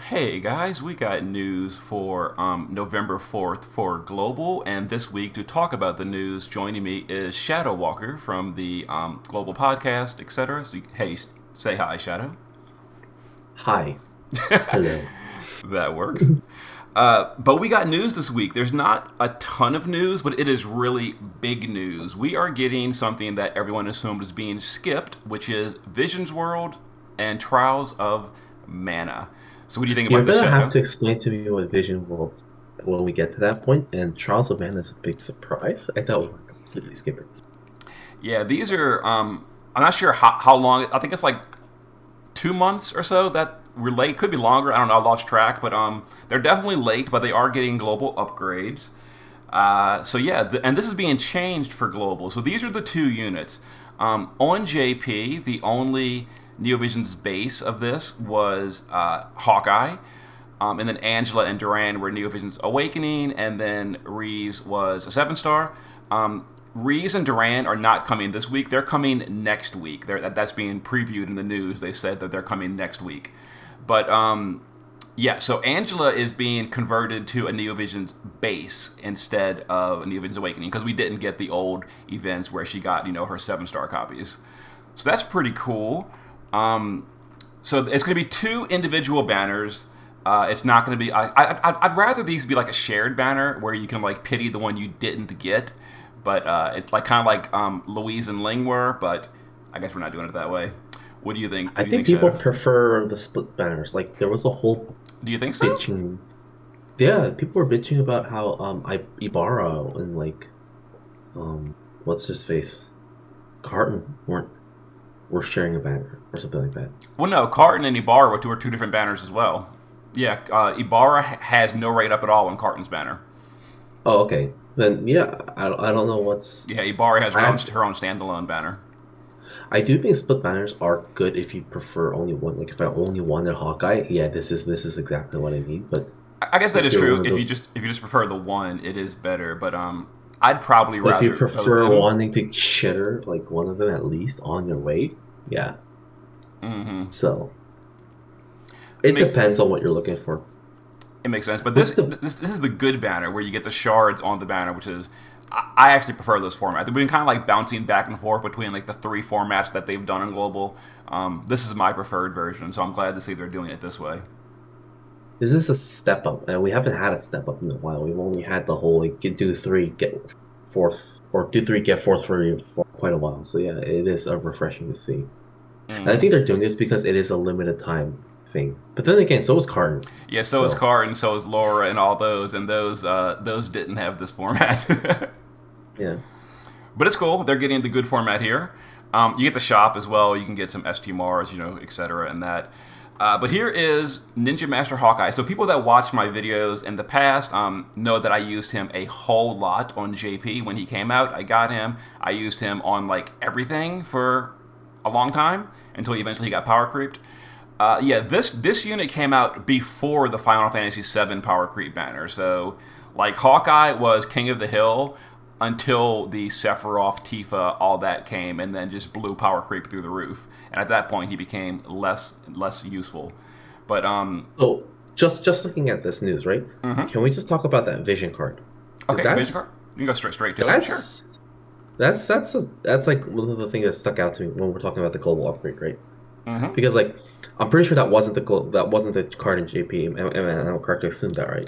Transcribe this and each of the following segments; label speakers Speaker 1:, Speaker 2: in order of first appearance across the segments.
Speaker 1: Hey guys, we got news for November 4th for Global, and this week to talk about the news, joining me is ShadoWalker from the Global Podcast, etc. So, hey, say hi, Shadow.
Speaker 2: Hi. Hello.
Speaker 1: That works. But we got news this week. There's not a ton of news, but it is really big news. We are getting something that everyone assumed was being skipped, which is Vision's World and Trials of Mana. So, what do you think
Speaker 2: You're
Speaker 1: about this,
Speaker 2: gonna have
Speaker 1: Shadow?
Speaker 2: to explain to me what Vision will when we get to that point, and Trials of Man is a big surprise. I thought we were completely skipping this.
Speaker 1: Yeah, these are. I'm not sure how long. I think it's like 2 months or so that we're late. Could be longer. I don't know. I lost track, but they're definitely late. But they are getting global upgrades. So yeah, and this is being changed for global. So these are the two units. On JP, the only NeoVision's base of this was Hawkeye. And then Angela and Duran were NeoVision's Awakening, and then Reese was a 7 star. Reese and Duran are not coming this week. They're coming next week. That's being previewed in the news. They said that they're coming next week. But yeah, so Angela is being converted to a NeoVision's base instead of a NeoVision's Awakening because we didn't get the old events where she got her 7 star copies. So that's pretty cool. So it's going to be two individual banners. It's not going to be. I'd rather these be like a shared banner where you can like pity the one you didn't get, but it's like kind of like Louise and Ling were. But I guess we're not doing it that way. What do you think? What
Speaker 2: I
Speaker 1: do you think,
Speaker 2: think people
Speaker 1: Shadow?
Speaker 2: prefer the split banners. Like there was a whole
Speaker 1: Do you think so?
Speaker 2: bitching. Yeah, people were bitching about how Ibarra and what's his face, Carton weren't were sharing a banner or something like that.
Speaker 1: Well, no. Carton and Ibarra were two different banners as well. Yeah, Ibarra has no rate up at all on Carton's banner.
Speaker 2: Oh, okay. Then yeah, I don't know what's
Speaker 1: Yeah, Ibarra has
Speaker 2: I
Speaker 1: her own standalone banner.
Speaker 2: I do think split banners are good if you prefer only one. Like if I only wanted Hawkeye, yeah, this is exactly what I need. But
Speaker 1: I guess that
Speaker 2: if
Speaker 1: is
Speaker 2: you're
Speaker 1: true.
Speaker 2: one of those,
Speaker 1: If you just prefer the one, it is better. But I'd probably
Speaker 2: but if you
Speaker 1: rather both of
Speaker 2: prefer
Speaker 1: them.
Speaker 2: wanting to chitter like one of them at least on your way, yeah.
Speaker 1: Mm-hmm.
Speaker 2: So
Speaker 1: It
Speaker 2: it
Speaker 1: makes
Speaker 2: depends on what you're looking for.
Speaker 1: it makes sense. But
Speaker 2: What's the
Speaker 1: this is the good banner where you get the shards on the banner, which is I actually prefer those formats. They've been kind of like bouncing back and forth between like the three formats that they've done in global. This is my preferred version, so I'm glad to see they're doing it this way.
Speaker 2: This is a step up, and we haven't had a step up in a while. We've only had the whole like do three get fourth or do three get fourth for quite a while. So yeah, it is refreshing to see. And I
Speaker 1: Hmm.
Speaker 2: think they're doing this because it is a limited time thing. But then again, so is Carton.
Speaker 1: Yeah, so is
Speaker 2: So
Speaker 1: Card and so is Laura and all those, and those didn't have this format.
Speaker 2: yeah.
Speaker 1: But it's cool. They're getting the good format here. You get the shop as well. You can get some ST Mars, etc. and that. But here is Ninja Master Hawkeye. So people that watch my videos in the past know that I used him a whole lot on JP when he came out. I got him. I used him on like everything for a long time until eventually he got power creeped. Yeah, this unit came out before the Final Fantasy VII power creep banner. So, like Hawkeye was King of the Hill until the Sephiroth, Tifa, all that came, and then just blew power creep through the roof. And at that point, he became less useful. But
Speaker 2: So just looking at this news, right?
Speaker 1: mhm.
Speaker 2: Can we just talk about that vision card? Because
Speaker 1: Okay, Vision Card. You can go straight to it. Sure.
Speaker 2: that's that's like one of the things that stuck out to me when we're talking about the global upgrade, right?
Speaker 1: Hmm.
Speaker 2: Because like I'm pretty sure that wasn't the card in JP. I'm correct to assume that, right?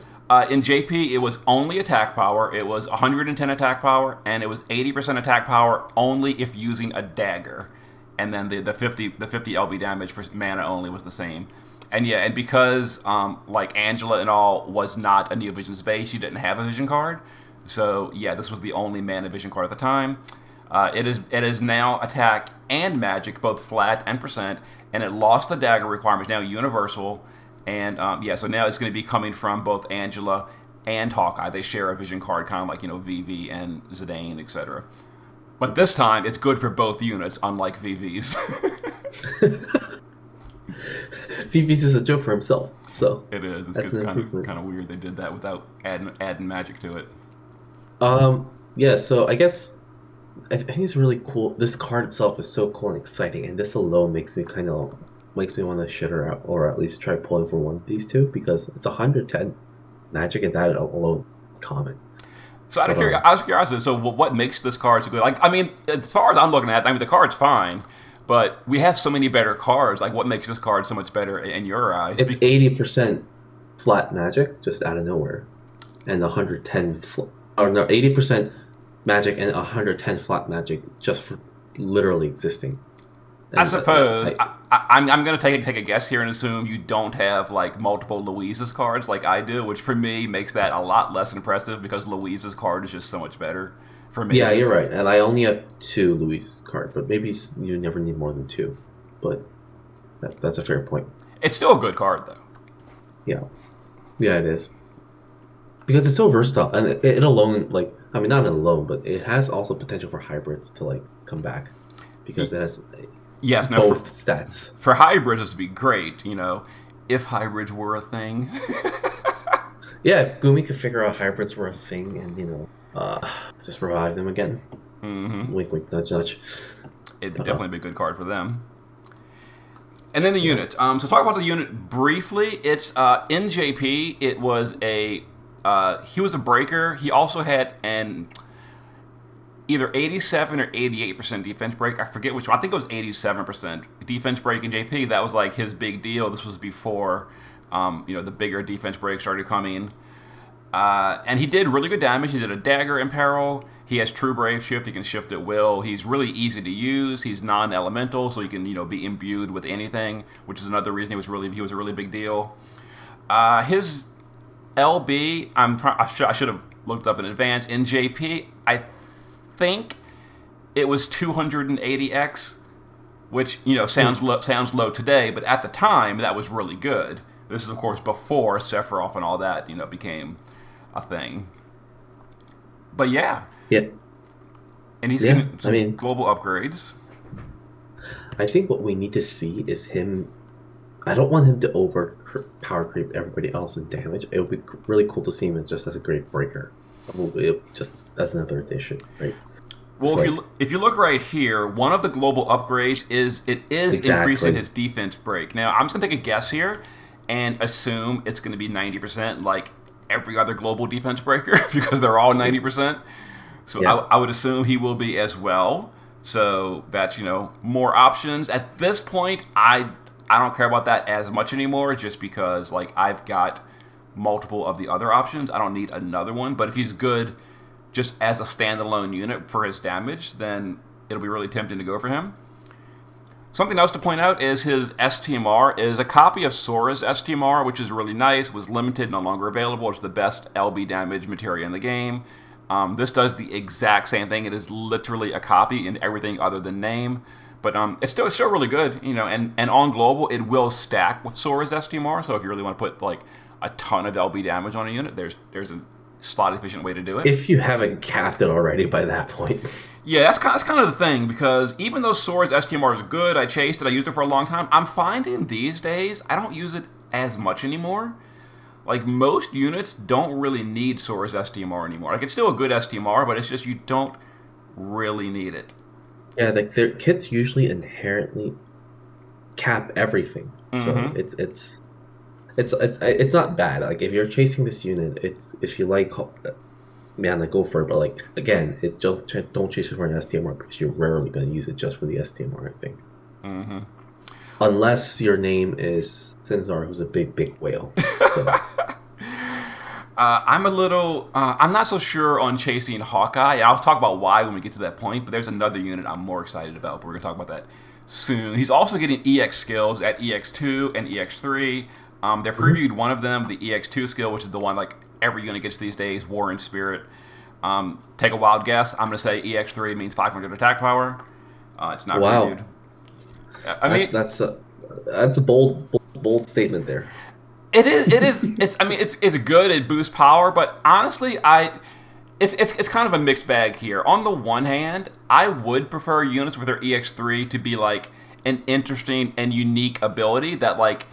Speaker 1: In JP, it was only attack power. It was 110 attack power, and it was 80% attack power only if using a dagger. And then the 50 LB damage for mana only was the same. And yeah, and because like Angela and all was not a Neo Vision's base, she didn't have a vision card. So yeah, this was the only mana vision card at the time. It is now attack and magic, both flat and percent, and it lost the dagger requirement. Now universal, and yeah, so now it's going to be coming from both Angela and Hawkeye. They share a vision card, kind of like Vivi and Zidane, etc. But this time, it's good for both units, unlike Vivi's.
Speaker 2: VV's is a joke for himself, so
Speaker 1: It is.
Speaker 2: that's
Speaker 1: It's
Speaker 2: an
Speaker 1: kind of
Speaker 2: improvement.
Speaker 1: kind of weird they did that without adding magic to it.
Speaker 2: Yeah. So I guess I think it's really cool. This card itself is so cool and exciting, and this alone makes me kind of makes me want to shitter out, or at least try pulling for one of these two because it's 110 magic and that alone common.
Speaker 1: So
Speaker 2: But
Speaker 1: out of curiosity, so what makes this card so good? Like, I mean, as far as I'm looking at, I mean, the card's fine, but we have so many better cards. Like, what makes this card so much better in your eyes?
Speaker 2: it's 80% flat magic just out of nowhere, and 110 or no 80% magic and 110 flat magic just for literally existing.
Speaker 1: I
Speaker 2: And
Speaker 1: suppose I'm going to take a guess here and assume you don't have like multiple Louise's cards like I do, which for me makes that a lot less impressive because Louise's card is just so much better for me.
Speaker 2: yeah, you're right. And I only have two Luis's card, but maybe you never need more than two. But that's a fair point.
Speaker 1: It's still a good card though.
Speaker 2: Yeah, yeah, it is because it's so versatile, and it alone, like, I mean, not alone, but it has also potential for hybrids to like come back because it has
Speaker 1: Yes, no,
Speaker 2: both stats.
Speaker 1: for hybrids this would be great. You know, if hybrids were a thing.
Speaker 2: Yeah, if Gumi could figure out hybrids were a thing, and just revive them again.
Speaker 1: Mm-hmm.
Speaker 2: Wink, wink, nudge, nudge.
Speaker 1: It'd definitely be a good card for them. And then the unit. So talk about the unit briefly. It's in JP. It was he was a breaker. He also had an either 87 or 88% defense break. I forget which one. I think it was 87% defense break in JP. That was like his big deal. This was before the bigger defense break started coming. And he did really good damage. He did a dagger in peril. He has true brave shift. He can shift at will. He's really easy to use. He's non-elemental, so he can be imbued with anything, which is another reason he was a really big deal. His LB, I should have looked up in advance. In JP, I think it was 280x, which sounds low today, but at the time that was really good. This is of course before Sephiroth and all that became a thing. But yeah.
Speaker 2: Yep.
Speaker 1: And he's getting some global upgrades.
Speaker 2: I think what we need to see is him. I don't want him to over power creep everybody else in damage. It would be really cool to see him just as a great breaker, just as another addition, right?
Speaker 1: Well, if you look right here, one of the global upgrades is increasing his defense break. Now, I'm just gonna take a guess here and assume it's going to be 90%, like every other global defense breaker, because they're all 90%. So yeah. I would assume he will be as well. So that's more options. At this point, I don't care about that as much anymore, just because like I've got multiple of the other options. I don't need another one. But if he's good just as a standalone unit for his damage, then it'll be really tempting to go for him. Something else to point out is his STMR is a copy of Sora's STMR, which is really nice, was limited, no longer available. It's the best LB damage materia in the game. This does the exact same thing. It is literally a copy in everything other than name. But it's still really good, and on global, it will stack with Sora's STMR, so if you really want to put like a ton of LB damage on a unit, there's a slot efficient way to do it.
Speaker 2: If you haven't capped it already by that point.
Speaker 1: Yeah, that's kind of the thing, because even though Sora's STMR is good, I chased it, I used it for a long time, I'm finding these days I don't use it as much anymore. Like, most units don't really need Sora's STMR anymore. Like, it's still a good STMR, but it's just you don't really need it.
Speaker 2: Yeah, like their kits usually inherently cap everything, so it's not bad. Like if you're chasing this unit, if you like, man, like go for it. But like again, don't chase it for an STMR because you're rarely going to use it just for the STMR. I think, unless your name is Sinzar, who's a big whale. So.
Speaker 1: I'm not so sure on chasing Hawkeye. I'll talk about why when we get to that point, but there's another unit I'm more excited about, but we're going to talk about that soon. He's also getting EX skills at EX2 and EX3. They previewed one of them, the EX2 skill, which is the one like every unit gets these days, War and Spirit. Take a wild guess. I'm going to say EX3 means 500 attack power. It's not previewed. I mean,
Speaker 2: that's a bold statement there.
Speaker 1: It is. It's good. It boosts power, but honestly, it's kind of a mixed bag here. On the one hand, I would prefer units with their EX3 to be like an interesting and unique ability that like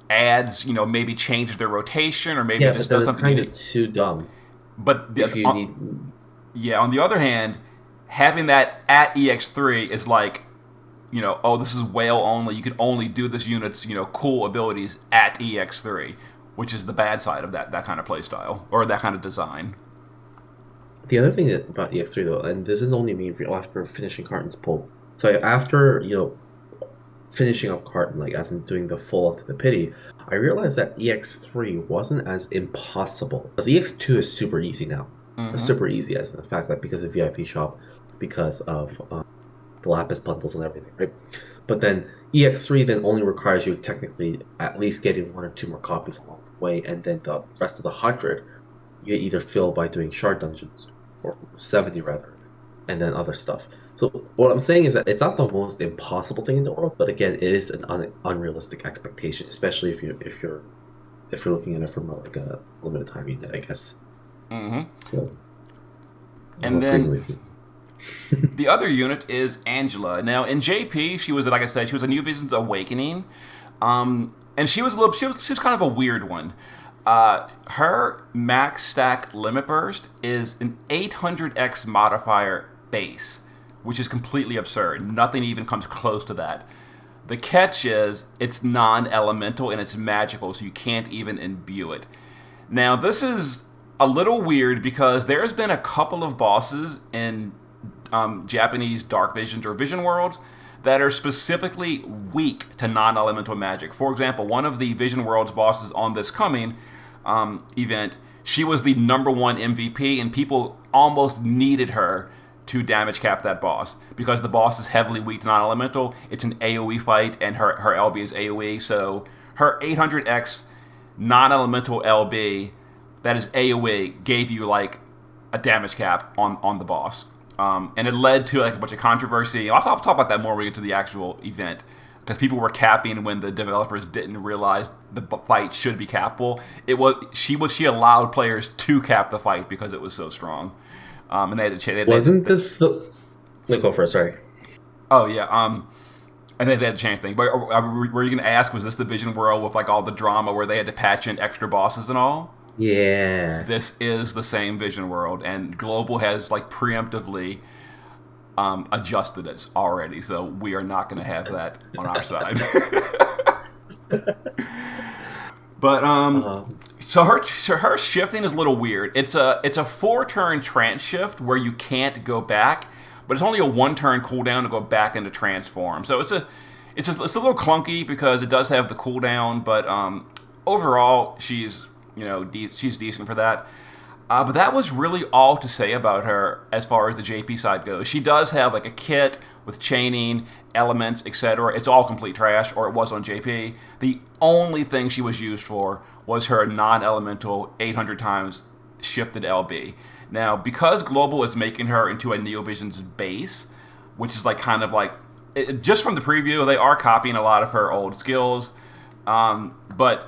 Speaker 1: adds, maybe changes their rotation or maybe just does something
Speaker 2: kind of too dumb.
Speaker 1: But on the other hand, having that at EX3 is like oh, this is whale only. You can only do this unit's, cool abilities at EX3, which is the bad side of that kind of playstyle or that kind of design.
Speaker 2: The other thing about EX3 though, and this is only me after finishing Carton's pull. So after finishing up Carton, like as in doing the full up to the pity, I realized that EX3 wasn't as impossible. Because EX2 is super easy now. It's
Speaker 1: Mm-hmm.
Speaker 2: super easy as in the fact that because of VIP shop, because of the Lapis bundles and everything, right? But then EX3 then only requires you technically at least getting one or two more copies along the way, and then the rest of the 100 you either fill by doing shard dungeons, or 70 rather, and then other stuff. So what I'm saying is that it's not the most impossible thing in the world, but again, it is an unrealistic expectation, especially if you're looking at it from like a limited time unit, I guess.
Speaker 1: Mm-hmm.
Speaker 2: So I'm
Speaker 1: And
Speaker 2: agreeing
Speaker 1: then
Speaker 2: with you.
Speaker 1: the other unit is Angela. Now in JP, she was, like I said, she was a New Vision's Awakening, and she was kind of a weird one. Her max stack limit burst is an 800x modifier base, which is completely absurd. Nothing even comes close to that. The catch is it's non-elemental and it's magical, so you can't even imbue it. Now, this is a little weird because there's been a couple of bosses in Japanese Dark Visions or Vision Worlds that are specifically weak to non-elemental magic. For example, one of the Vision Worlds bosses on this coming event, she was the number one MVP, and people almost needed her to damage cap that boss because the boss is heavily weak to non-elemental. It's an AoE fight, and her LB is AoE, so her 800x non-elemental LB that is AoE gave you like a damage cap on the boss, and it led to like a bunch of controversy. I'll talk about that more when we get to the actual event because people were capping when the developers didn't realize the fight should be cappable. She allowed players to cap the fight because it was so strong, and they had to change.
Speaker 2: Wasn't this the? No, go first. Sorry.
Speaker 1: Oh yeah, and they had to change things. But were you going to ask, was this the Vision World with like all the drama where they had to patch in extra bosses and all?
Speaker 2: Yeah.
Speaker 1: This is the same Vision World, and Global has like preemptively adjusted it already, so we are not going to have that on our side. But so her shifting is a little weird. It's a 4-turn trance shift where you can't go back, but it's only a 1-turn cooldown to go back into transform. So it's a little clunky because it does have the cooldown, but overall she's she's decent for that. But that was really all to say about her as far as the JP side goes. She does have like a kit with chaining, elements, etc. It's all complete trash, or it was on JP. The only thing she was used for was her non-elemental 800 times shifted LB. Now, because Global is making her into a Neovision's base, which is like kind of like, just from the preview, they are copying a lot of her old skills, but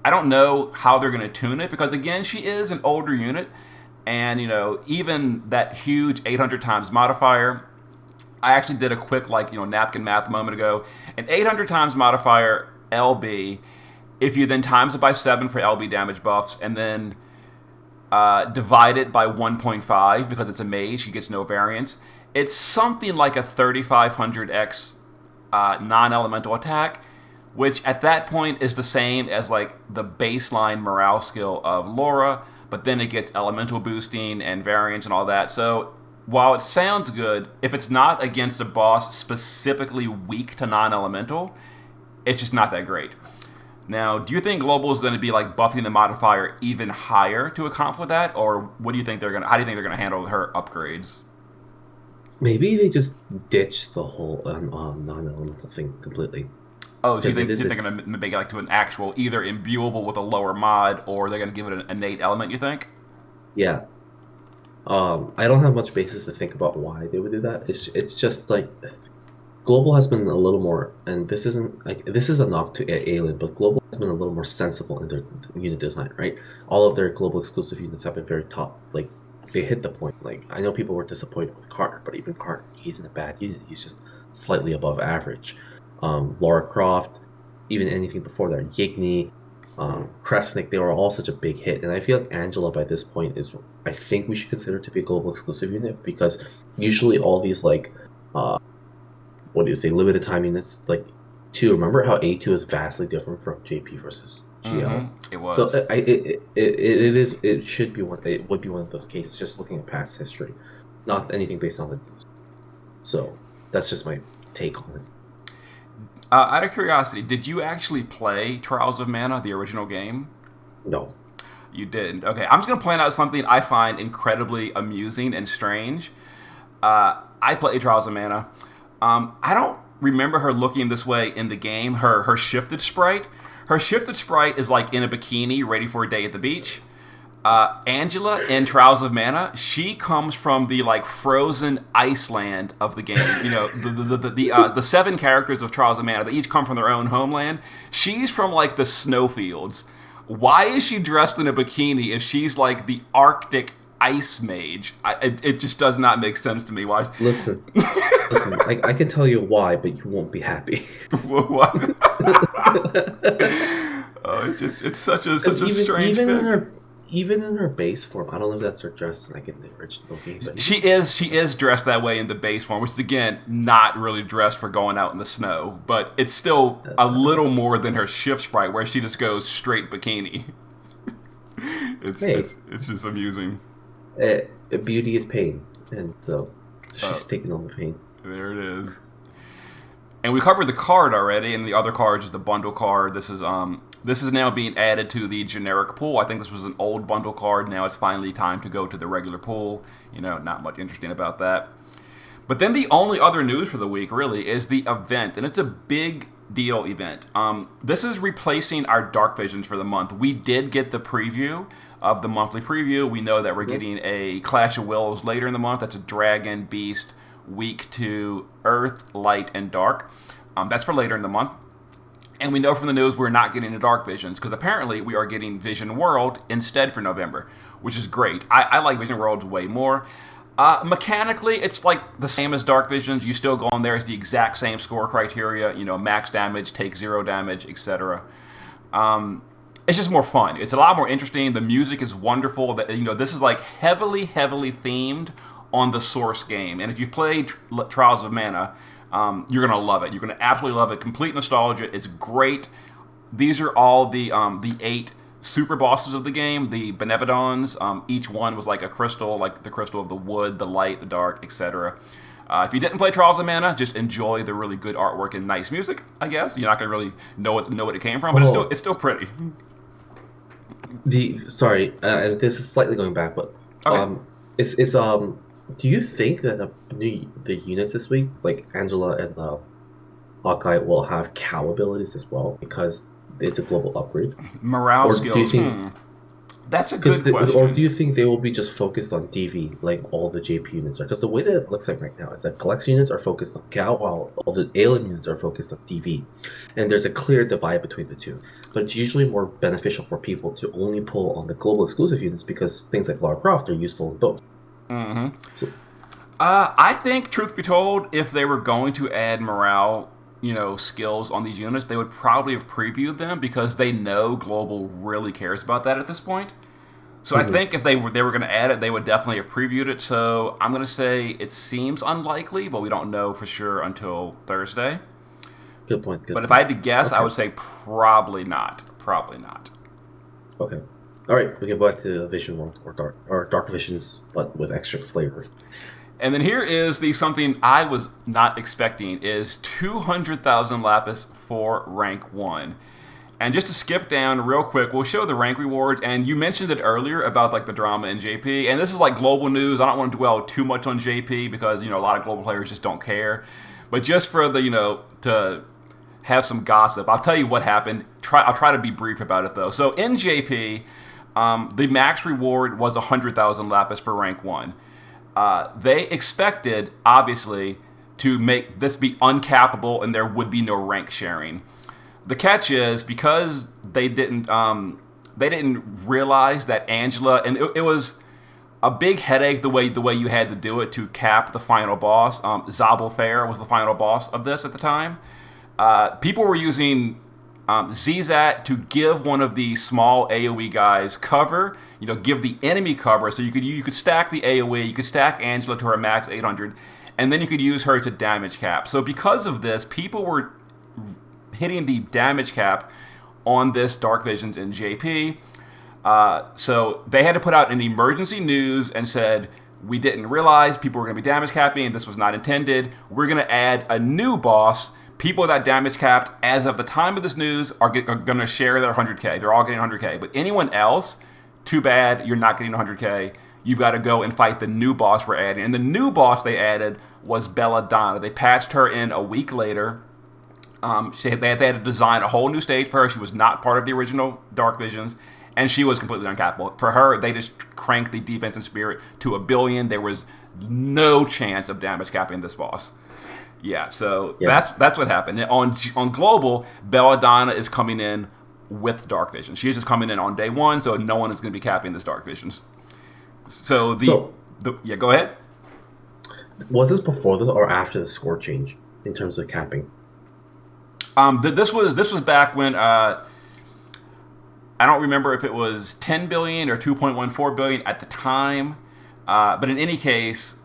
Speaker 1: I don't know how they're going to tune it because, again, she is an older unit, and even that huge 800 times modifier. I actually did a quick napkin math a moment ago. An 800 times modifier LB, if you then times it by 7 for LB damage buffs, and then divide it by 1.5 because it's a mage, she gets no variance. It's something like a 3500x non-elemental attack, which at that point is the same as like the baseline morale skill of Laura, but then it gets elemental boosting and variance and all that. So while it sounds good, if it's not against a boss specifically weak to non-elemental, it's just not that great. Now, do you think Global is going to be like buffing the modifier even higher to account for that, or what do you think they're going to? How do you think they're going to handle her upgrades?
Speaker 2: Maybe they just ditch the whole non-elemental thing completely.
Speaker 1: Oh, so you
Speaker 2: Because
Speaker 1: think,
Speaker 2: it is
Speaker 1: they're going to make it like to an actual either imbuable with a lower mod, or they're going to give it an innate element? You think?
Speaker 2: yeah. I don't have much basis to think about why they would do that. It's just like Global has been a little more, and this is a knock to Alien, but Global has been a little more sensible in their unit design, right? All of their global exclusive units have been very top, like they hit the point. Like I know people were disappointed with Carter, but even Carter, he isn't a bad unit. He's just slightly above average. Laura Croft, even anything before that, Yigny, Kresnik, they were all such a big hit. And I feel like Angela by this point I think we should consider to be a global exclusive unit because usually all these like what do you say, limited time units like two. Remember how A2 is vastly different from JP versus GL.
Speaker 1: It
Speaker 2: So
Speaker 1: was.
Speaker 2: it should be one it would be one of those cases. Just looking at past history, not anything based on the news. So that's just my take on it.
Speaker 1: Out of curiosity, did you actually play Trials of Mana, the original game?
Speaker 2: No.
Speaker 1: You didn't. Okay, I'm just gonna point out something I find incredibly amusing and strange. I play Trials of Mana. I don't remember her looking this way in the game. Her shifted sprite. Her shifted sprite is like in a bikini, ready for a day at the beach. Angela in Trials of Mana, she comes from the like frozen Iceland of the game. You know, the seven characters of Trials of Mana, they each come from their own homeland. She's from like the snowfields. Why is she dressed in a bikini if she's like the Arctic ice mage? It just does not make sense to me. Why?
Speaker 2: Listen, listen. I can tell you why, but you won't be happy.
Speaker 1: What? Oh, it's such a strange pick.
Speaker 2: Even in her base form, I don't know if that's her dress like in the original game. But
Speaker 1: She is dressed that way in the base form, which is again not really dressed for going out in the snow, but it's still a little more than her shift sprite where she just goes straight bikini. It's just amusing.
Speaker 2: Beauty is pain, and so she's taking on the pain.
Speaker 1: There it is. And we covered the card already, and the other card is the bundle card. This is now being added to the generic pool. I think this was an old bundle card. Now it's finally time to go to the regular pool. You know, not much interesting about that. But then the only other news for the week, really, is the event. And it's a big deal event. This is replacing our Dark Visions for the month. We did get the preview of the monthly preview. We know that we're getting a Clash of Wills later in the month. That's a Dragon, Beast, week to Earth, Light, and Dark. That's for later in the month. And we know from the news we're not getting the Dark Visions because apparently we are getting Vision World instead for November, which is great. I like Vision Worlds way more. Mechanically, it's like the same as Dark Visions. You still go on there as the exact same score criteria. You know, max damage, take 0 damage, etc. It's just more fun. It's a lot more interesting. The music is wonderful. This is like heavily themed on the source game. And if you've played Trials of Mana, you're gonna love it. You're gonna absolutely love it. Complete nostalgia. It's great. These are all the 8 super bosses of the game. The Benevodons. Each one was like a crystal, like the crystal of the wood, the light, the dark, etc. If you didn't play Trials of Mana, just enjoy the really good artwork and nice music. I guess you're not gonna really know what it came from, but it's still pretty.
Speaker 2: This is slightly going back, but
Speaker 1: Okay.
Speaker 2: it's do you think that the units this week, like Angela and Hawkeye, will have cow abilities as well because it's a global upgrade?
Speaker 1: Morale
Speaker 2: Or
Speaker 1: skills.
Speaker 2: do you think
Speaker 1: That's a good question.
Speaker 2: or do you think they will be just focused on DV like all the JP units are? Because the way that it looks like right now is that collection units are focused on cow while all the alien units are focused on DV, and there's a clear divide between the two. But it's usually more beneficial for people to only pull on the global exclusive units because things like Lara Croft are useful in both.
Speaker 1: Mm-hmm.
Speaker 2: So,
Speaker 1: I think, truth be told, if they were going to add morale, skills on these units, they would probably have previewed them because they know Global really cares about that at this point. So I think if they were going to add it, they would definitely have previewed it. So I'm going to say it seems unlikely, but we don't know for sure until Thursday.
Speaker 2: good point.
Speaker 1: But if I had to guess, I would say probably not. Probably not.
Speaker 2: Okay. All right, we can go back to Vision World or Dark Visions, but with extra flavor.
Speaker 1: And then here is something I was not expecting is 200,000 lapis for rank 1. And just to skip down real quick, we'll show the rank rewards. And you mentioned it earlier about like the drama in JP. And this is like global news. I don't want to dwell too much on JP because, a lot of global players just don't care. But just for to have some gossip, I'll tell you what happened. I'll try to be brief about it though. So in JP, the max reward was 100,000 lapis for rank 1. They expected, obviously, to make this be uncappable and there would be no rank sharing. The catch is because they didn't realize that Angela, and it was a big headache the way you had to do it to cap the final boss. Zabel Fair was the final boss of this at the time. People were using Zizat to give one of the small AoE guys cover, give the enemy cover, so you could stack the AoE, you could stack Angela to her max 800, and then you could use her to damage cap. So because of this, people were hitting the damage cap on this Dark Visions in JP. So they had to put out an emergency news and said, we didn't realize people were going to be damage capping, and this was not intended. We're going to add a new boss. People that damage capped, as of the time of this news, are going to share their 100K. They're all getting 100K. But anyone else, too bad, you're not getting 100K. You've got to go and fight the new boss we're adding. And the new boss they added was Belladonna. They patched her in a week later. They had to design a whole new stage for her. She was not part of the original Dark Visions, and she was completely uncappable. For her, they just cranked the defense and spirit to 1 billion. There was no chance of damage capping this boss. Yeah, so that's what happened. On Global, Belladonna is coming in with Dark Vision. She's just coming in on day one, so no one is going to be capping this Dark Visions. So go ahead.
Speaker 2: Was this before this or after the score change in terms of capping?
Speaker 1: This was back when I don't remember if it was 10 billion or 2.14 billion at the time, but in any case,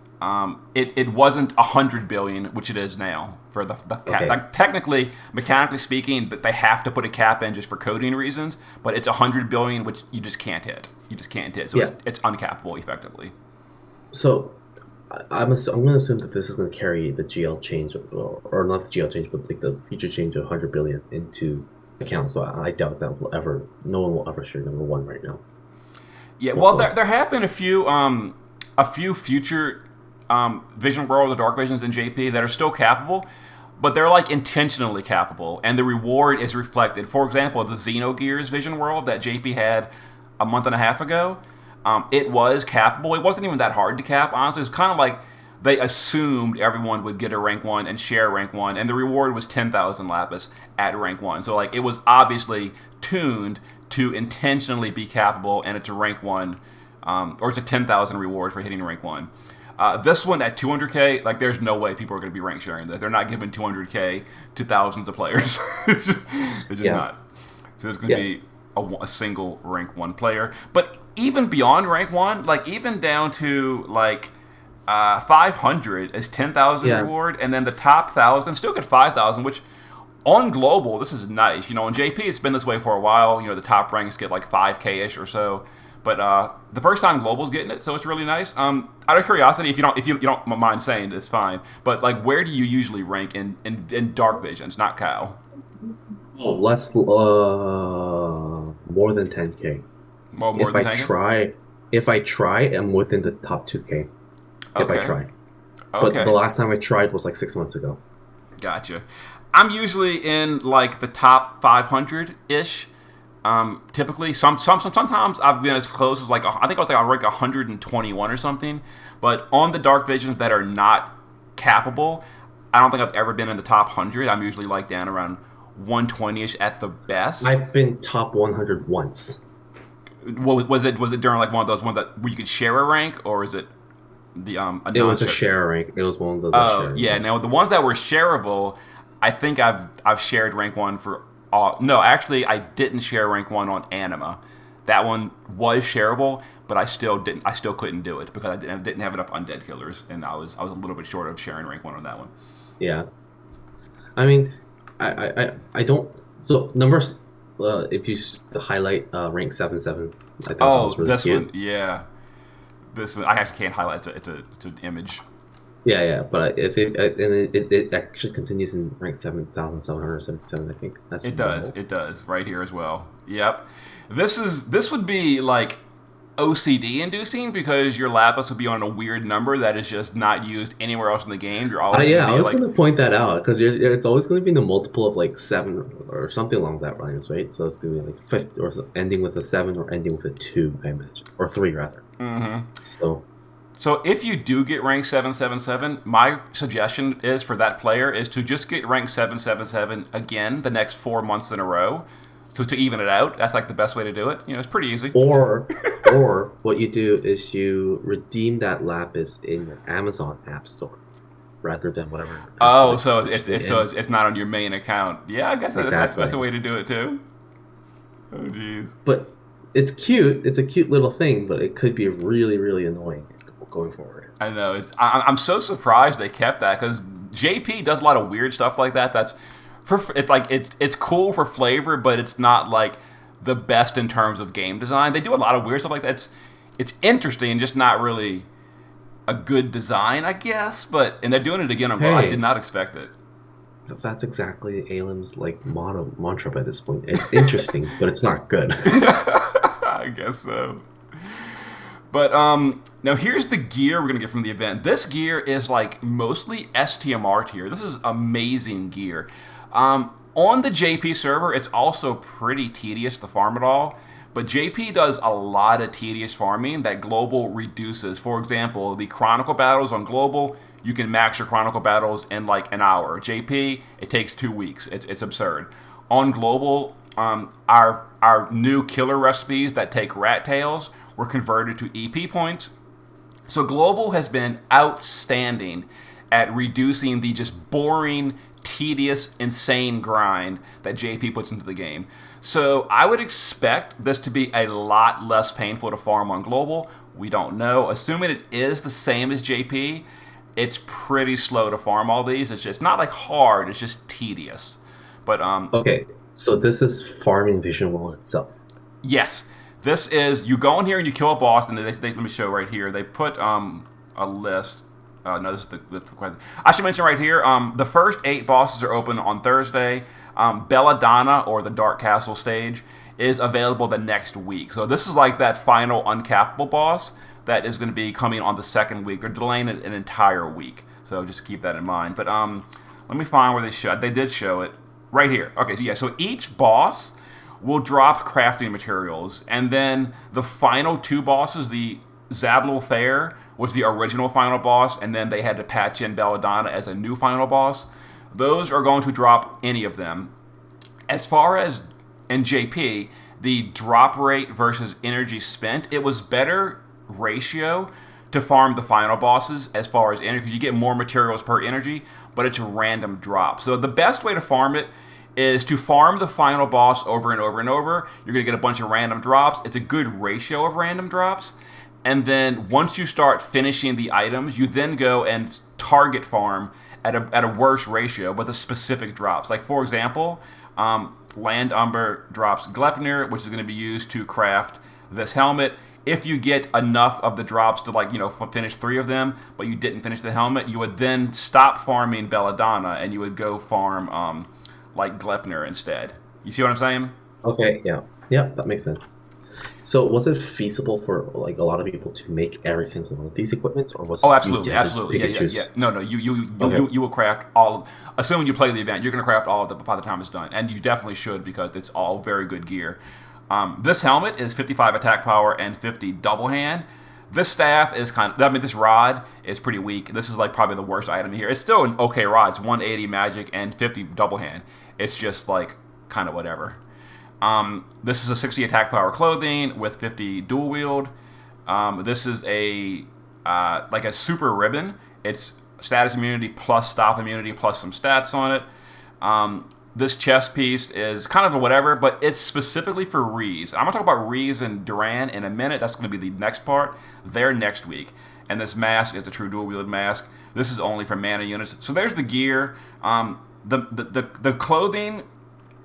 Speaker 1: it wasn't 100 billion, which it is now for the cap.
Speaker 2: Okay.
Speaker 1: Like, technically, mechanically speaking, that they have to put a cap in just for coding reasons, but it's 100 billion, which you just can't hit. So it's uncappable effectively.
Speaker 2: So I'm going to assume that this is going to carry the GL change, or not the GL change, but like the future change of 100 billion into account. So I doubt that no one will ever share number one right now.
Speaker 1: Yeah, well, there have been a few future Vision World or Dark Visions in JP that are still cappable, but they're like intentionally cappable, and the reward is reflected. For example, the Xenogears Vision World that JP had a month and a half ago, it was cappable. It wasn't even that hard to cap, honestly. It was kind of like they assumed everyone would get a rank 1 and share rank 1, and the reward was 10,000 lapis at rank 1. So like it was obviously tuned to intentionally be cappable, and it's a rank 1, or it's a 10,000 reward for hitting rank 1. This one at 200K, like there's no way people are going to be rank sharing this. They're not giving 200K to thousands of players. It's just not. So there's going to be a single rank 1 player. But even beyond rank 1, like even down to like 500 is 10,000 reward, and then the top 1,000 still get 5,000, which on Global, this is nice. On JP, it's been this way for a while. The top ranks get like 5K-ish or so. But the first time Global's getting it, so it's really nice. Out of curiosity, if you don't mind saying, it's fine. But like, where do you usually rank in Dark Visions, not Kyle?
Speaker 2: Oh, less more than 10K.
Speaker 1: More than 10K?
Speaker 2: If I try, I'm within the top 2K. If I try. But
Speaker 1: Okay.
Speaker 2: the last time I tried was like 6 months ago.
Speaker 1: Gotcha. I'm usually in like the top 500-ish. Typically, sometimes I've been as close as like I think I was like on rank 121 or something. But on the Dark Visions that are not cappable, I don't think I've ever been in the top 100. I'm usually like down around 120-ish at the best.
Speaker 2: I've been top 100 once.
Speaker 1: Was it during like one of those ones where you could share a rank, or is it the
Speaker 2: It was a share rank. It was one of those.
Speaker 1: Oh yeah, ranks. Now the ones that were shareable, I think I've shared rank 1 for all. No, actually, I didn't share rank 1 on Anima. That one was shareable, but I still couldn't do it because I didn't have enough undead killers, and I was a little bit short of sharing rank 1 on that one.
Speaker 2: Yeah, I mean, I don't. So numbers. If you highlight rank 7-7, I think that was really
Speaker 1: this
Speaker 2: cute.
Speaker 1: one, yeah. This one, I actually can't highlight it. It's an image.
Speaker 2: Yeah, but if it actually continues in rank 7,777, I think
Speaker 1: It does right here as well. Yep. This would be like OCD inducing because your lapis would be on a weird number that is just not used anywhere else in the game. You're always
Speaker 2: I was going to point that out because it's always going to be in the multiple of like 7 or something along that lines, right? So it's going to be like 50 or ending with a 7 or ending with a 2, I imagine, or 3 rather.
Speaker 1: Mm-hmm. So if you do get rank 777, my suggestion is for that player is to just get rank 777 again the next 4 months in a row. So to even it out, that's like the best way to do it. It's pretty easy.
Speaker 2: Or what you do is you redeem that lapis in your Amazon App Store rather than whatever.
Speaker 1: Oh, so it's not on your main account. Yeah, I guess that's a way to do it too. Oh, jeez.
Speaker 2: But it's cute. It's a cute little thing, but it could be really, really annoying going forward.
Speaker 1: I know. I'm so surprised they kept that because JP does a lot of weird stuff like that. It's cool for flavor, but it's not like the best in terms of game design. They do a lot of weird stuff like that. It's interesting, just not really a good design, I guess. And they're doing it again. I did not expect it.
Speaker 2: That's exactly Alim's like mantra by this point. It's interesting, but it's not good.
Speaker 1: I guess so. But now here's the gear we're gonna get from the event. This gear is like mostly STMR tier. This is amazing gear. On the JP server, it's also pretty tedious to farm it all. But JP does a lot of tedious farming that Global reduces. For example, the Chronicle battles on Global, you can max your Chronicle battles in like an hour. JP, it takes 2 weeks. It's absurd. On Global, our new killer recipes that take rat tails were converted to EP points. So Global has been outstanding at reducing the just boring, tedious, insane grind that JP puts into the game. So I would expect this to be a lot less painful to farm on Global. We don't know. Assuming it is the same as JP, it's pretty slow to farm all these. It's just not like hard, it's just tedious. But
Speaker 2: okay, so this is farming Vision Wall itself.
Speaker 1: Yes. This is, you go in here and you kill a boss, and let me show right here. They put a list. No, this is the question. I should mention right here, the first 8 bosses are open on Thursday. Belladonna, or the Dark Castle stage, is available the next week. So this is like that final uncappable boss that is going to be coming on the second week. They're delaying it an entire week. So just keep that in mind. But let me find where they did show it. Right here. Okay, so yeah, so each boss will drop crafting materials, and then the final 2 bosses, the Zablil Fair was the original final boss, and then they had to patch in Belladonna as a new final boss. Those are going to drop any of them. As far as in JP, the drop rate versus energy spent, it was better ratio to farm the final bosses as far as energy. You get more materials per energy, but it's a random drop. So the best way to farm it is to farm the final boss over and over and over. You're going to get a bunch of random drops. It's a good ratio of random drops. And then once you start finishing the items, you then go and target farm at a worse ratio with a specific drops. Like, for example, Land Umber drops Glepnir, which is going to be used to craft this helmet. If you get enough of the drops to finish 3 of them, but you didn't finish the helmet, you would then stop farming Belladonna and you would go farm like Glepnir instead. You see what I'm saying?
Speaker 2: Okay, yeah, that makes sense. So was it feasible for like a lot of people to make every single one of these equipments, or was it?
Speaker 1: Oh, absolutely. Yeah. No. You will craft all. Assuming you play the event, you're going to craft all of them by the time it's done, and you definitely should because it's all very good gear. This helmet is 55 attack power and 50 double hand. This staff is this rod is pretty weak. This is like probably the worst item here. It's still an okay rod. It's 180 magic and 50 double hand. It's just like kind of whatever. This is a 60 attack power clothing with 50 dual wield. This is a super ribbon. It's status immunity plus stop immunity plus some stats on it. This chest piece is kind of a whatever, but it's specifically for Rees. I'm going to talk about Rees and Duran in a minute. That's going to be the next part. They're next week. And this mask is a true dual wield mask. This is only for mana units. So there's the gear. The clothing,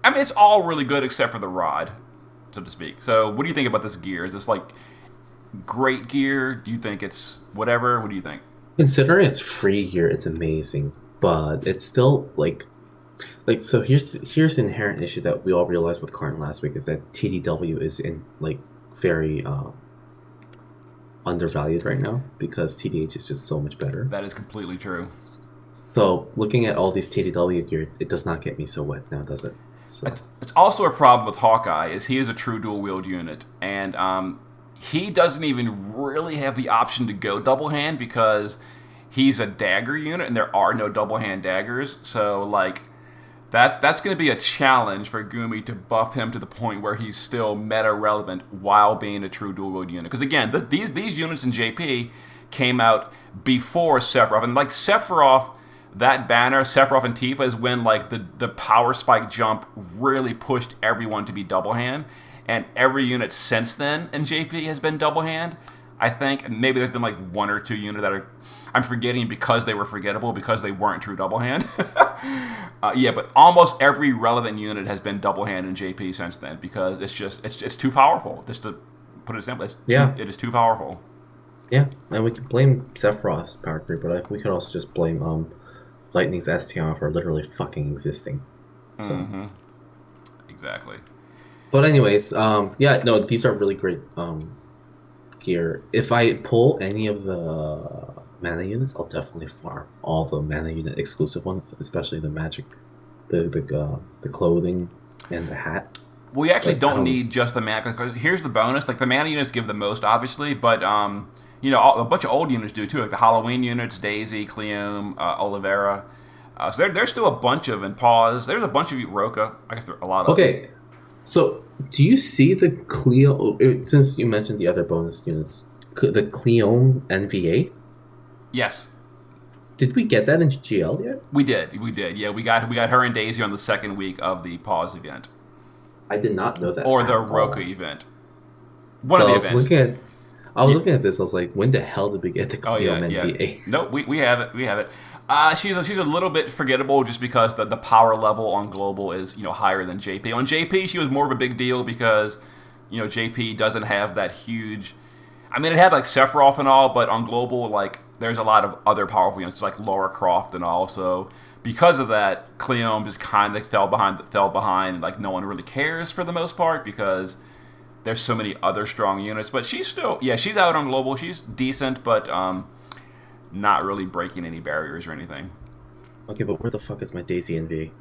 Speaker 1: I mean, it's all really good except for the rod, so to speak. So what do you think about this gear? Is this like great gear? Do you think it's whatever? What do you think?
Speaker 2: Considering it's free gear, it's amazing, but it's still like so. Here's the inherent issue that we all realized with Karn last week is that TDW is in like very undervalued right now because TDH is just so much better.
Speaker 1: That is completely true.
Speaker 2: So looking at all these TDW gear, it does not get me so wet now, does it? So.
Speaker 1: It's also a problem with Hawkeye, is he is a true dual wield unit, and he doesn't even really have the option to go double hand because he's a dagger unit, and there are no double hand daggers. So like, that's going to be a challenge for Gumi to buff him to the point where he's still meta relevant while being a true dual wield unit. Because again, these units in JP came out before Sephiroth, and like Sephiroth. That banner, Sephiroth and Tifa, is when like the power spike jump really pushed everyone to be double hand, and every unit since then in JP has been double hand. I think. And maybe there's been like 1 or 2 units that I'm forgetting because they were forgettable because they weren't true double hand. Yeah, but almost every relevant unit has been double hand in JP since then because it's too powerful. Just to put it simply,
Speaker 2: Yeah.
Speaker 1: it is too powerful.
Speaker 2: Yeah, and we could blame Sephiroth's power creep, but we could also just blame Lightning's STR for literally fucking existing. So,
Speaker 1: Mm-hmm. Exactly.
Speaker 2: but anyways, yeah, no, these are really great gear. If I pull any of the mana units, I'll definitely farm all the mana unit exclusive ones, especially the magic, the clothing, and the hat.
Speaker 1: We actually
Speaker 2: But I
Speaker 1: don't
Speaker 2: don't.
Speaker 1: need just the mana. Because here's the bonus: like the mana units give the most, obviously, but a bunch of old units do too, like the Halloween units, Daisy, Cleum, Olivera. So there's still a bunch of and pause. There's a bunch of Roka. I guess there are a lot of them.
Speaker 2: Okay, so do you see the Cleo? Since you mentioned the other bonus units, the Cleome NVA.
Speaker 1: Yes,
Speaker 2: Did we get that in GL yet?
Speaker 1: we did. We did. Yeah, we got her and Daisy on the second week of the pause event
Speaker 2: I did not know that.
Speaker 1: or the
Speaker 2: at all.
Speaker 1: Roka event. One
Speaker 2: So
Speaker 1: of the
Speaker 2: I was
Speaker 1: events.
Speaker 2: looking at this. I was like, when the hell did we get the
Speaker 1: Oh
Speaker 2: Cleo
Speaker 1: yeah, yeah.
Speaker 2: NVA?
Speaker 1: No, we have it. We have it. She's a little bit forgettable just because the power level on global is higher than JP. On JP, she was more of a big deal because JP doesn't have that huge. I mean, it had like Sephiroth and all, but on global, like there's a lot of other powerful units like Lara Croft and all. So because of that, Cleome just kind of fell behind. Like no one really cares for the most part because there's so many other strong units. But she's still, she's out on global. She's decent, but not really breaking any barriers or anything.
Speaker 2: Okay, but where the fuck is my Daisy NV?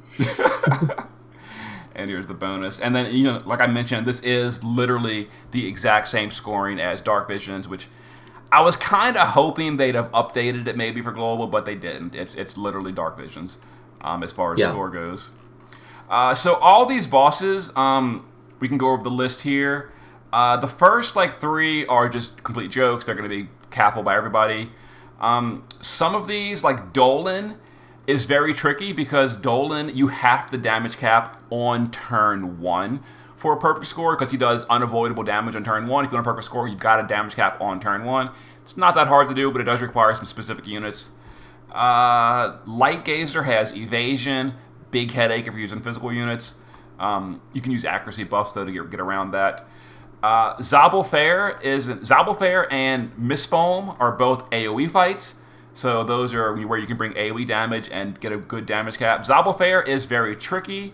Speaker 1: And here's the bonus. And then, like I mentioned, this is literally the exact same scoring as Dark Visions, which I was kind of hoping they'd have updated it maybe for global, but they didn't. It's literally Dark Visions as far as score goes. So all these bosses, we can go over the list here. The first like 3 are just complete jokes. They're going to be cappable by everybody. Some of these, like Dolan, is very tricky because Dolan, you have to damage cap on turn 1 for a perfect score because he does unavoidable damage on turn 1. If you want a perfect score, you've got to damage cap on turn 1. It's not that hard to do, but it does require some specific units. Light Gazer has evasion, big headache if you're using physical units. You can use accuracy buffs though to get around that. Zabel Fair and Mistfoam are both AoE fights. So those are where you can bring AoE damage and get a good damage cap. Zabel Fair is very tricky.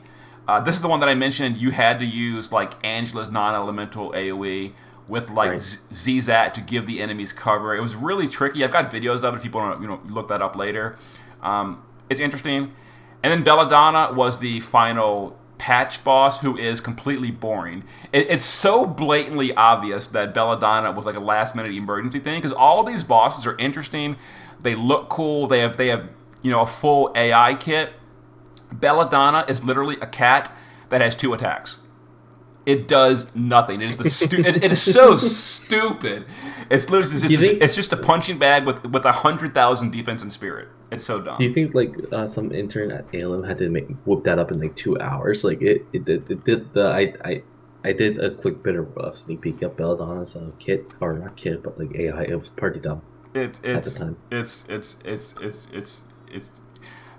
Speaker 1: This is the one that I mentioned. You had to use like Angela's non-elemental AoE with like Zat to give the enemies cover. It was really tricky. I've got videos of it if people want to look that up later. It's interesting. And then Belladonna was the final patch boss who is completely boring. It's so blatantly obvious that Belladonna was like a last minute emergency thing because all these bosses are interesting. They look cool. They have a full AI kit. Belladonna is literally a cat that has 2 attacks. It does nothing. It is it is so stupid. It's literally it's just a punching bag with 100,000 defense and spirit. It's so dumb.
Speaker 2: Do you think like some intern at ALM had to whip that up in like 2 hours? Like it did I did a quick bit of sneak peek of Belladonna's kit, or not kit, but like AI. It was pretty dumb at the time.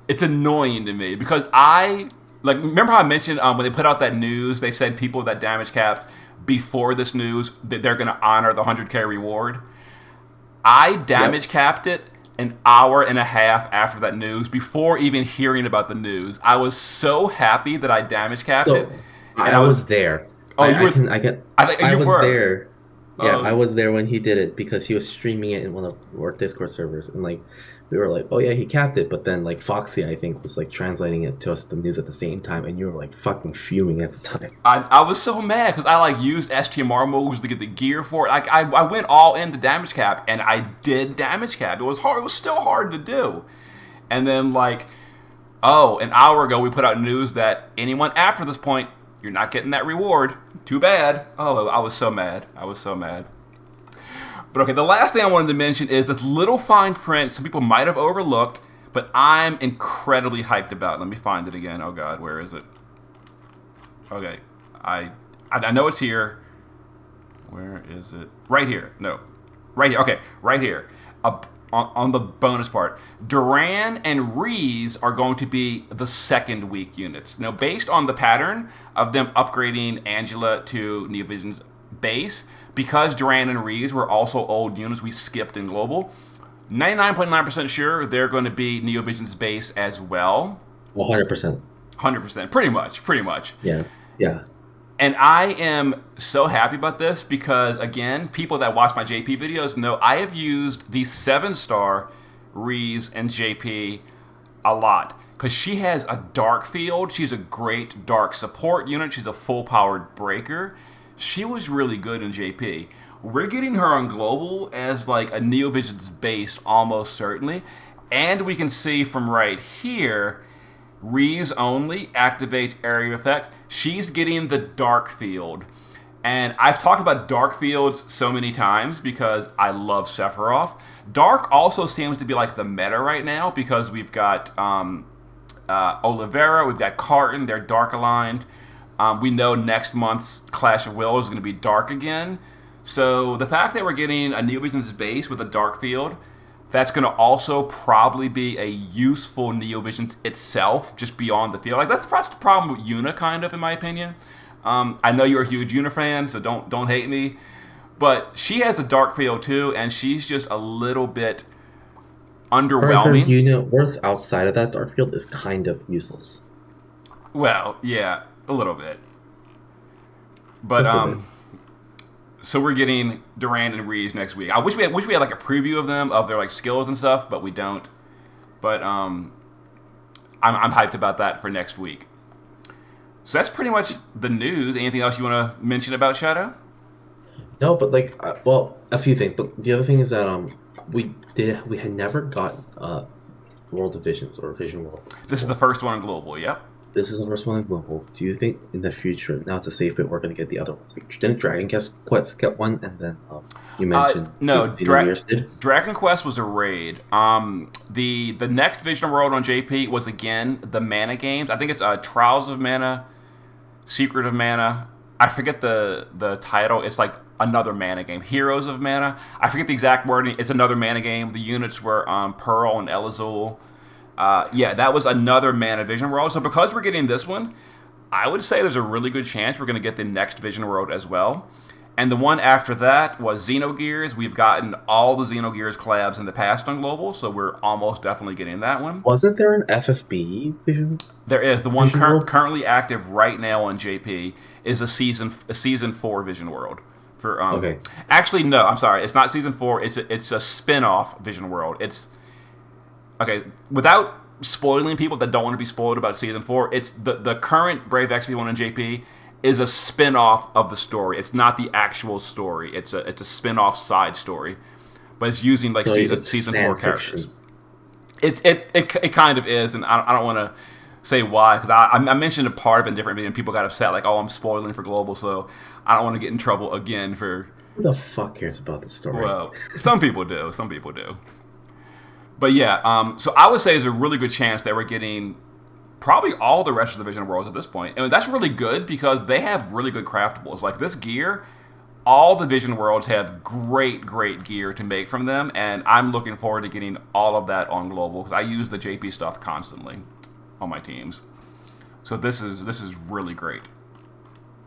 Speaker 1: It's annoying to me because I remember how I mentioned when they put out that news, they said people that damage capped before this news that they're going to honor the 100k reward. I damage capped it an hour and a half after that news before even hearing about the news. I was so happy that I damage capped it.
Speaker 2: And I was there.
Speaker 1: Oh,
Speaker 2: I was
Speaker 1: were
Speaker 2: there. Yeah, I was there when he did it because he was streaming it in one of our Discord servers, and like we were like, "Oh yeah, he capped it," but then like Foxy, I think, was like translating it to us the news at the same time, and you were like fucking fuming at the time.
Speaker 1: I was so mad because I used STMR moves to get the gear for it. I went all in the damage cap, and I did damage cap. It was hard. It was still hard to do. And then an hour ago we put out news that anyone after this point, you're not getting that reward. Too bad. Oh, I was so mad. But okay, the last thing I wanted to mention is this little fine print some people might have overlooked, but I'm incredibly hyped about. Let me find it again. Oh God, where is it? Okay, I know it's here. Where is it? Right here. No, right here. Okay, right here. On the bonus part, Duran and Reese are going to be the second week units. Now, based on the pattern of them upgrading Angela to Neovision's base, because Duran and Reese were also old units we skipped in Global, 99.9% sure they're going to be Neovision's base as well.
Speaker 2: 100%.
Speaker 1: 100%. Pretty much. Pretty much.
Speaker 2: Yeah. Yeah.
Speaker 1: And I am so happy about this because, again, people that watch my JP videos know I have used the 7-star Reese and JP a lot because she has a dark field. She's a great dark support unit. She's a full-powered breaker. She was really good in JP. We're getting her on Global as like a Neovision's base almost certainly. And we can see from right here, Reese only activates area effect. She's getting the dark field. And I've talked about dark fields so many times because I love Sephiroth. Dark also seems to be like the meta right now because we've got Oliveira, we've got Carton, they're dark aligned. We know next month's Clash of Wills is going to be dark again. So the fact that we're getting a Neovision's base with a dark field, that's going to also probably be a useful Neovision itself, just beyond the field. Like that's the problem with Yuna, kind of, in my opinion. I know you're a huge Yuna fan, so don't hate me. But she has a dark field too, and she's just a little bit underwhelming.
Speaker 2: Her unit worth outside of that dark field is kind of useless.
Speaker 1: Well, yeah, a little bit. But so we're getting Duran and Reese next week. I wish we had like a preview of them, of their like skills and stuff, but we don't. But I'm hyped about that for next week. So that's pretty much the news. Anything else you want to mention about Shadow?
Speaker 2: No, but like, well, a few things. But the other thing is that we had never got World Divisions or Vision World before.
Speaker 1: This is the first one in Global. Yep.
Speaker 2: This is the first one in Global. Do you think in the future, now it's a safe bet, we're going to get the other ones? Like, didn't Dragon Quest get one? And then you mentioned
Speaker 1: no, Dragon Quest was a raid. The next Vision World on JP was again the Mana games. I think it's Trials of Mana, Secret of Mana. I forget the title. It's like another Mana game. Heroes of Mana. I forget the exact wording. It's another Mana game. The units were Pearl and Elazul. Yeah, that was another Mana Vision World. So because we're getting this one, I would say there's a really good chance we're going to get the next Vision World as well. And the one after that was Xenogears. We've gotten all the Xenogears collabs in the past on Global, so we're almost definitely getting that one.
Speaker 2: Wasn't there an FFB Vision?
Speaker 1: There is. The one currently active right now on JP is a season 4 Vision World. For
Speaker 2: okay.
Speaker 1: Actually, no, I'm sorry. It's not season 4. It's a spin-off Vision World. It's okay, without spoiling people that don't want to be spoiled about season 4, it's the current Brave XP1 on JP is a spin-off of the story. It's not the actual story. It's a spin-off side story, but it's using like season 4 characters. It kind of is, and I don't want to say why because I mentioned a part of it in different video and people got upset like, oh, I'm spoiling for Global, so I don't want to get in trouble again for.
Speaker 2: Who the fuck cares about the story?
Speaker 1: Well, some people do. Some people do. But yeah, so I would say there's a really good chance that we're getting probably all the rest of the Vision Worlds at this point. And that's really good because they have really good craftables. Like this gear, all the Vision Worlds have great gear to make from them. And I'm looking forward to getting all of that on Global because I use the JP stuff constantly on my teams. So this is really great.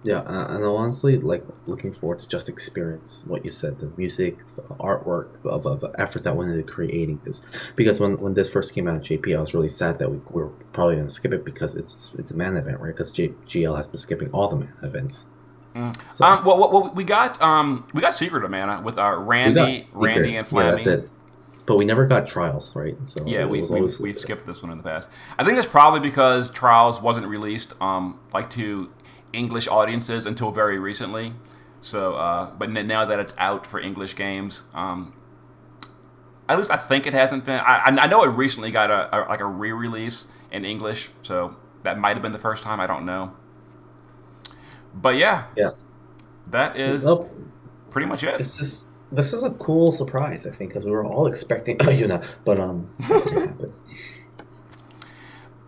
Speaker 2: Yeah, and honestly, like looking forward to just experience what you said, the music, the artwork, the effort that went into creating this. Because when this first came out at JP, I was really sad that we were probably going to skip it because it's a mana event, right? Because GL has been skipping all the mana events.
Speaker 1: So, well, we got Secret of Mana with our Randy and Flammy.
Speaker 2: Yeah, that's it. But we never got Trials, right? So
Speaker 1: yeah, we've skipped this one in the past. I think that's probably because Trials wasn't released to English audiences until very recently. So, but now that it's out for English games, at least I think it hasn't been. I know it recently got a re-release in English, so that might have been the first time. I don't know. But yeah, that is pretty much it.
Speaker 2: This is a cool surprise, I think, because we were all expecting Yuna, but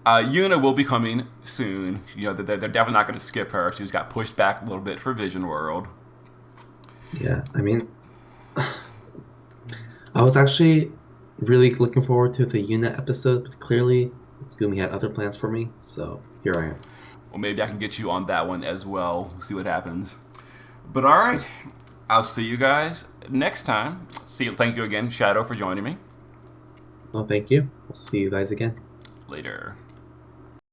Speaker 1: Yuna will be coming soon. You know, they're definitely not going to skip her. She's got pushed back a little bit for Vision World.
Speaker 2: Yeah, I mean, I was actually really looking forward to the unit episode, but clearly Gumi had other plans for me, so here I am.
Speaker 1: Well, maybe I can get you on that one as well. See what happens. But all right,
Speaker 2: So,
Speaker 1: I'll see you guys next time. See you. Thank you again, Shadow, for joining me.
Speaker 2: well, thank you. I'll see you guys again.
Speaker 1: Later.